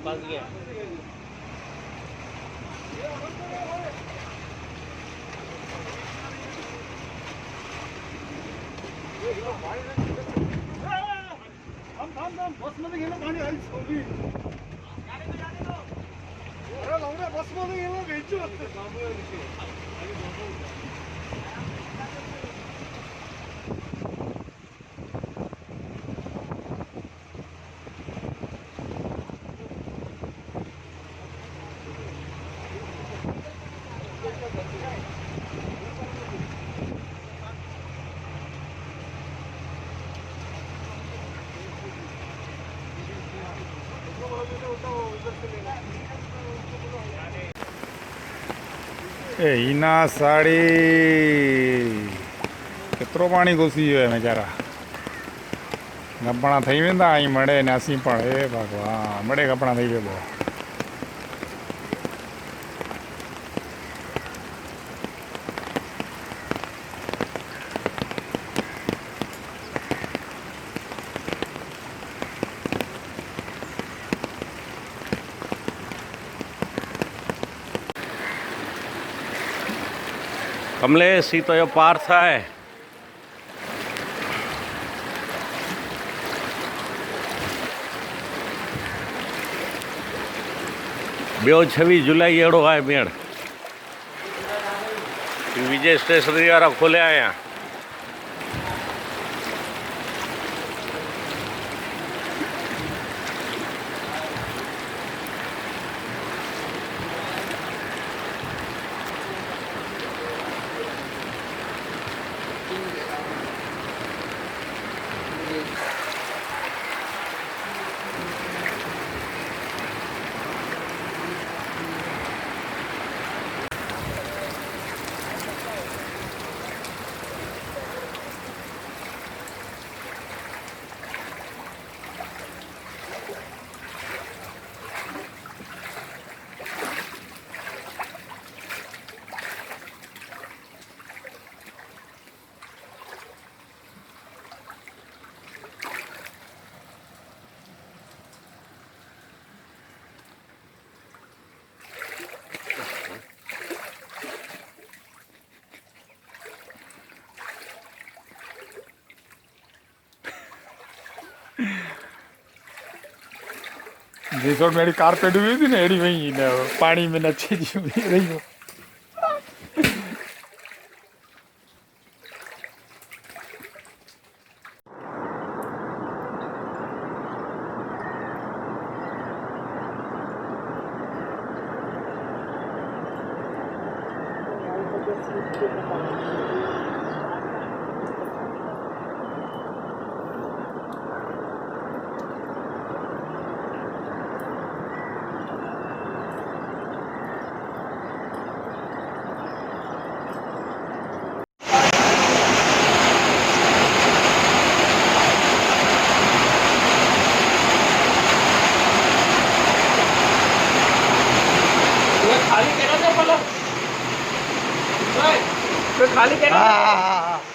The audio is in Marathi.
फंस गया। बस मध्ये गेलं पाणी आईच होगी. अरे लावण्या बस मध्ये गेलं घ्यायची वाटतं. इना साड़ी केतिरो पाणी घुसी वियो आहे वीचारा कपड़ा थी वेंदा ऐं मड़े ने असीं पण हे भॻवान मड़े कपड़ा थी वेंदो आहे। कमलेश ही तो यो पार्थ है। ॿियो 26 जुलाई अहिड़ो आहे भेण। विजय स्टेशनरी वारा खोलिया आहियां। रिसोर्ट में कारपेट हुई थी ना अड़ी वही पानी में नचे जी रही हो। खाली कहना। हाँ हाँ हाँ